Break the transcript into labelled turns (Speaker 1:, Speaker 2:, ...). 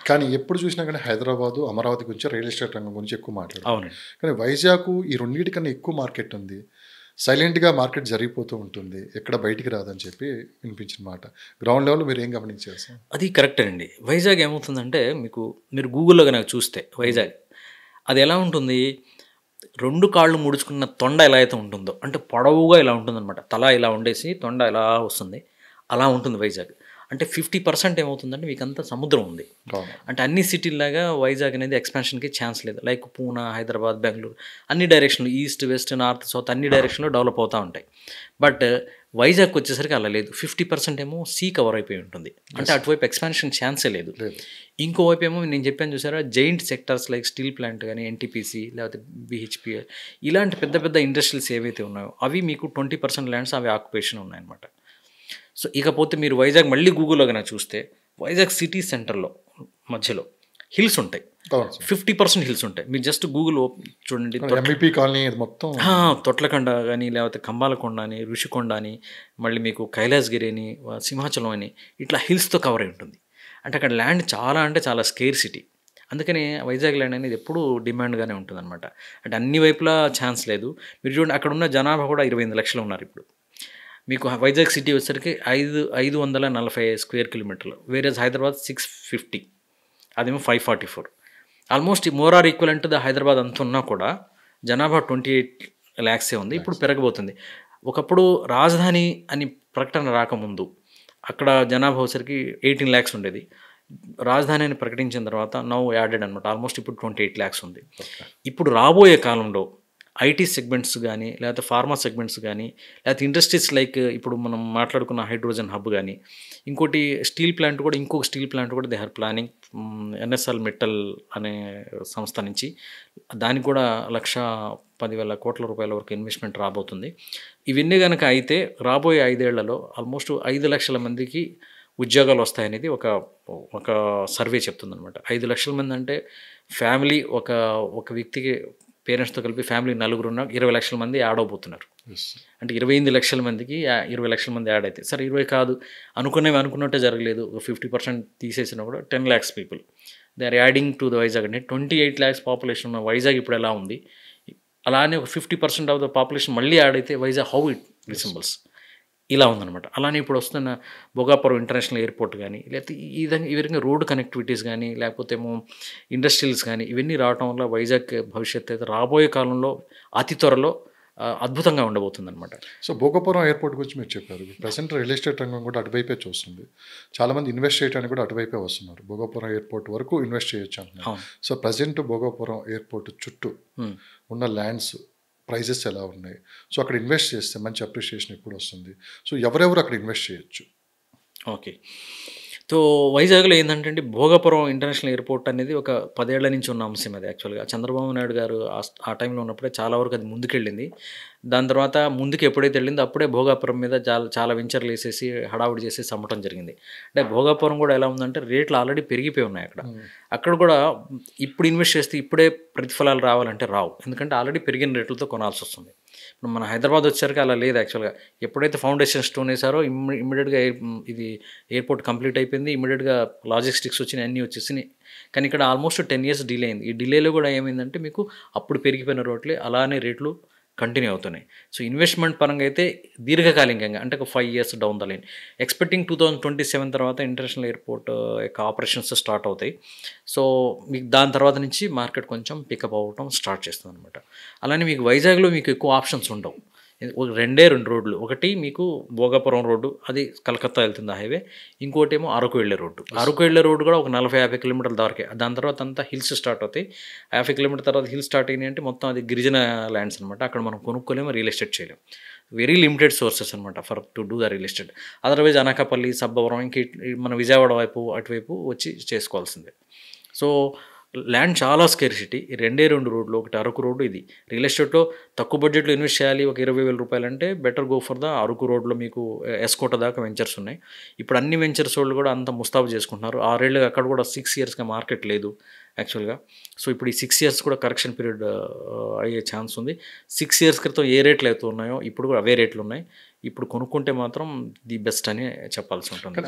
Speaker 1: కానీ ఎప్పుడు చూసినా గానీ హైదరాబాదు, అమరావతి గురించి రియల్ ఎస్టేట్ రంగం గురించి ఎక్కువ మాట్లాడతాం.
Speaker 2: అవునండి.
Speaker 1: కానీ వైజాగ్ ఈ రెండిటికన్నా ఎక్కువ మార్కెట్ ఉంది. సైలెంట్‌గా మార్కెట్ జరిగిపోతూ ఉంటుంది. ఎక్కడ బయటికి రాదని చెప్పి వినిపించిన మాట. గ్రౌండ్ లెవెల్‌లో మీరేం గమనించారు సార్?
Speaker 2: అది కరెక్టేనండి. వైజాగ్ ఏమవుతుందంటే మీరు గూగుల్‌లో గనక చూస్తే వైజాగ్ అది ఎలా ఉంటుంది, 2 కాళ్ళు ముడుచుకున్న తొండ ఎలా అయితే ఉంటుందో, అంటే పొడవుగా ఇలా ఉంటుందనమాట. తల ఇలా ఉండేసి తొండ ఇలా వస్తుంది. అలా ఉంటుంది వైజాగ్. అంటే 50% ఏమవుతుందంటే మీకంతా సముద్రం ఉంది.
Speaker 1: అవును.
Speaker 2: అంటే అన్ని సిటీల్లాగా వైజాగ్ అనేది ఎక్స్పాన్షన్‌కి ఛాన్స్ లేదు. లైక్ పూనా, హైదరాబాద్, బెంగుళూరు అన్ని డైరెక్షన్‌లు ఈస్ట్, వెస్ట్, నార్త్, సౌత్ అన్ని డైరెక్షన్‌లో డెవలప్ అవుతా ఉంటాయి. బట్ వైజాగ్‌కి వచ్చేసరికి అలా లేదు. 50% ఏమో సీ కవర్ అయిపోయి ఉంటుంది. అంటే అటువైపు ఎక్స్పాన్షన్ ఛాన్సే లేదు.
Speaker 1: లేదు.
Speaker 2: ఇంకోవైపు ఏమో నేను చెప్పాను చూసారా, giant sectors like steel plant కానీ, ఎన్టీపీసీ లేకపోతే బీహెచ్‌పీఎల్ ఇలాంటి పెద్ద పెద్ద ఇండస్ట్రీస్ ఏవైతే ఉన్నాయో అవి మీకు 20% ల్యాండ్స్ అవి ఆక్యుపేషన్ ఉన్నాయన్నమాట. సో ఇకపోతే మీరు వైజాగ్ మళ్ళీ గూగుల్‌లో గనక చూస్తే వైజాగ్ సిటీ సెంటర్‌లో మధ్యలో హిల్స్ ఉంటాయి.
Speaker 1: అవును సార్.
Speaker 2: 50% హిల్స్ ఉంటాయి. మీరు జస్ట్ గూగుల్ చూడండి.
Speaker 1: ఎంఈపీ కాలనీ ఇది మొత్తం
Speaker 2: తొట్లకండ కానీ, లేకపోతే కంబాలకొండ అని, ఋషికొండ అని, మళ్ళీ మీకు కైలాసగిరి అని, సింహాచలం అని ఇట్లా హిల్స్‌తో కవర్ అయి ఉంటుంది. అంటే అక్కడ ల్యాండ్ చాలా అంటే చాలా స్కేర్ సిటీ. అందుకని వైజాగ్ ల్యాండ్ అనేది ఎప్పుడూ డిమాండ్గానే ఉంటుందన్నమాట. అంటే అన్ని వైపులా ఛాన్స్ లేదు. మీరు చూడండి అక్కడ ఉన్న జనాభా కూడా 28 లక్షలు ఉన్నారు ఇప్పుడు. మీకు వైజాగ్ సిటీ వచ్చేసరికి 540 స్క్వేర్ కిలోమీటర్లు, వేరేజ్ హైదరాబాద్ 650, అదేమో 544. Almost more or equal to the Hyderabad అంత ఉన్నా కూడా జనాభా 28 ల్యాక్సే ఉంది. ఇప్పుడు పెరగబోతుంది. ఒకప్పుడు రాజధాని అని ప్రకటన రాకముందు అక్కడ జనాభా వచ్చేసరికి 18 ల్యాక్స్ ఉండేది. రాజధాని అని ప్రకటించిన తర్వాత నౌ యాడెడ్ అనమాట. ఆల్మోస్ట్ ఇప్పుడు 28 ల్యాక్స్ ఉంది. ఇప్పుడు రాబోయే కాలంలో ఐటీ సెగ్మెంట్స్ కానీ, లేకపోతే ఫార్మా సెగ్మెంట్స్ కానీ, లేకపోతే ఇండస్ట్రీస్ లైక్ ఇప్పుడు మనం మాట్లాడుకున్న హైడ్రోజన్ హబ్ కానీ, ఇంకోటి స్టీల్ ప్లాంట్ కూడా, ఇంకొక స్టీల్ ప్లాంట్ కూడా they are planning. NSL metal అనే సంస్థ నుంచి దానికి కూడా 1,10,000 కోట్ల రూపాయల వరకు ఇన్వెస్ట్మెంట్ రాబోతుంది. ఇవన్నీ కనుక అయితే రాబోయే 5 ఏళ్లలో ఆల్మోస్ట్ 5 లక్షల మందికి ఉద్యోగాలు వస్తాయనేది ఒక సర్వే చెప్తుందనమాట. 5 లక్షల మంది అంటే ఫ్యామిలీ ఒక వ్యక్తికి పేరెంట్స్తో కలిపి ఫ్యామిలీ నలుగురున్న 20 లక్షల మంది యాడ్ అవబోతున్నారు. అంటే 28 లక్షల మందికి 20 లక్షల మంది యాడ్ అయితే, సరే 20 కాదు అనుకున్నట్టే జరగలేదు, 50% తీసేసినా కూడా 10 lakhs people they are adding to the Vizag. అంటే 28 ల్యాక్స్ పాపులేషన్ ఉన్న వైజాగ్ ఇప్పుడు ఎలా ఉంది, అలానే ఒక 50% ఆఫ్ ద పాపులేషన్ మళ్ళీ యాడ్ అయితే వైజాగ్ హౌ ఇట్ రిసెంబల్స్ ఇలా ఉందన్నమాట. అలానే ఇప్పుడు వస్తున్న భోగాపురం ఇంటర్నేషనల్ ఎయిర్పోర్ట్ కానీ, లేకపోతే ఈ విధంగా రోడ్డు కనెక్టివిటీస్ కానీ, లేకపోతే ఏమో ఇండస్ట్రియల్స్ కానీ ఇవన్నీ రావడం వల్ల వైజాగ్ భవిష్యత్తు అయితే రాబోయే కాలంలో అతి త్వరలో అద్భుతంగా ఉండబోతుందన్నమాట.
Speaker 1: సో భోగాపురం ఎయిర్పోర్ట్ గురించి మీరు చెప్పారు. ప్రెసెంట్ రియల్ ఎస్టేట్ రంగం కూడా అటువైపే చూస్తుంది. చాలామంది ఇన్వెస్ట్ చేయడానికి కూడా అటువైపే వస్తున్నారు. భోగాపురం ఎయిర్పోర్ట్ వరకు ఇన్వెస్ట్ చేయొచ్చు అంటున్నారు. సో ప్రజెంట్ భోగాపురం ఎయిర్పోర్ట్ చుట్టూ ఉన్న ల్యాండ్స్ ప్రైజెస్ ఎలా ఉన్నాయి? సో అక్కడ ఇన్వెస్ట్ చేస్తే మంచి అప్రిషియేషన్ ఎప్పుడు వస్తుంది? సో ఎవరెవరు అక్కడ ఇన్వెస్ట్ చేయొచ్చు?
Speaker 2: ఓకే. సో వైజాగ్లో ఏంటంటే భోగాపురం ఇంటర్నేషనల్ ఎయిర్పోర్ట్ అనేది ఒక 10 ఏళ్ల నుంచి ఉన్న అంశం అది. యాక్చువల్గా చంద్రబాబు నాయుడు గారు ఆ టైంలో ఉన్నప్పుడే చాలా వరకు అది ముందుకెళ్ళింది. దాని తర్వాత ముందుకు ఎప్పుడైతే వెళ్ళిందో అప్పుడే భోగాపురం మీద చాలా వెంచర్లు వేసేసి హడావుడి చేసేసి అమ్మటం జరిగింది. అంటే భోగాపురం కూడా ఎలా ఉందంటే రేట్లు ఆల్రెడీ పెరిగిపోయి ఉన్నాయి అక్కడ కూడా ఇప్పుడు ఇన్వెస్ట్ చేస్తే ఇప్పుడే ప్రతిఫలాలు రావాలంటే రావు. ఎందుకంటే ఆల్రెడీ పెరిగిన రేట్లతో కొనాల్సి వస్తుంది. ఇప్పుడు మన హైదరాబాద్ వచ్చేసరికి అలా లేదు. యాక్చువల్గా ఎప్పుడైతే ఫౌండేషన్ స్టోన్ వేసారో ఇమ్మీడియట్గా ఇది ఎయిర్పోర్ట్ కంప్లీట్ అయిపోయింది. ఇమ్మీడియట్గా లాజిస్టిక్స్ వచ్చినాయి, అన్నీ వచ్చేసినాయి. కానీ ఇక్కడ ఆల్మోస్ట్ 10 ఇయర్స్ డిలే అయింది. ఈ డిలేలో కూడా ఏమైందంటే మీకు అప్పుడు పెరిగిపోయిన రేట్లే అలానే రేట్లు కంటిన్యూ అవుతున్నాయి. సో ఇన్వెస్ట్మెంట్ పరంగా అయితే దీర్ఘకాలికంగా అంటే ఒక 5 years down the line expecting 2027 తర్వాత ఇంటర్నేషనల్ ఎయిర్పోర్ట్ యొక్క ఆపరేషన్స్ స్టార్ట్ అవుతాయి. సో మీకు దాని తర్వాత నుంచి మార్కెట్ కొంచెం పికప్ అవ్వడం స్టార్ట్ చేస్తుంది అనమాట. అలానే మీకు వైజాగ్లో మీకు ఎక్కువ ఆప్షన్స్ ఉండవు. 2 రోడ్లు. ఒకటి మీకు భోగాపురం రోడ్డు, అది కలకత్తా వెళ్తుంది ఆ హైవే. ఇంకోటి ఏమో అరకు వెళ్ళే రోడ్డు. అరకు వెళ్ళే రోడ్డు కూడా ఒక 40-50 కిలోమీటర్ల దారికే. దాని తర్వాత అంతా హిల్స్ స్టార్ట్ అవుతాయి. 50 కిలోమీటర్ తర్వాత హిల్స్ స్టార్ట్ అయినాయి అంటే మొత్తం అది గిరిజన ల్యాండ్స్ అనమాట. అక్కడ మనం కొనుక్కోలేము, రియల్ ఎస్టేట్ చేయలేము. వెరీ లిమిటెడ్ సోర్సెస్ అనమాట for to do the real estate. Otherwise Anakapalli, Sabbavaram ఇంక మన విజయవాడ వైపు అటువైపు వచ్చి చేసుకోవాల్సిందే. సో ల్యాండ్ చాలా స్కేర్సిటీ. 2 రోడ్లు, ఒకటి అరకు రోడ్డు. ఇది రియల్ ఎస్టేట్లో తక్కువ బడ్జెట్లో ఇన్వెస్ట్ చేయాలి, ఒక 20,000 రూపాయలు అంటే better go for the Araku రోడ్లో. మీకు ఎస్కోట దాకా వెంచర్స్ ఉన్నాయి. ఇప్పుడు అన్ని వెంచర్స్ వాళ్ళు కూడా అంత ముస్తాబు చేసుకుంటున్నారు. 6 ఏళ్ళుగా అక్కడ కూడా 6 ఇయర్స్గా మార్కెట్ లేదు యాక్చువల్గా. సో ఇప్పుడు ఈ 6 ఇయర్స్ కూడా కరెక్షన్ పీరియడ్ అయ్యే ఛాన్స్ ఉంది. 6 ఇయర్స్ క్రితం ఏ రేట్లు అయితే ఉన్నాయో ఇప్పుడు కూడా అవే రేట్లు ఉన్నాయి. ఇప్పుడు కొనుక్కుంటే మాత్రం ది బెస్ట్ అని చెప్పాల్సి ఉంటుంది.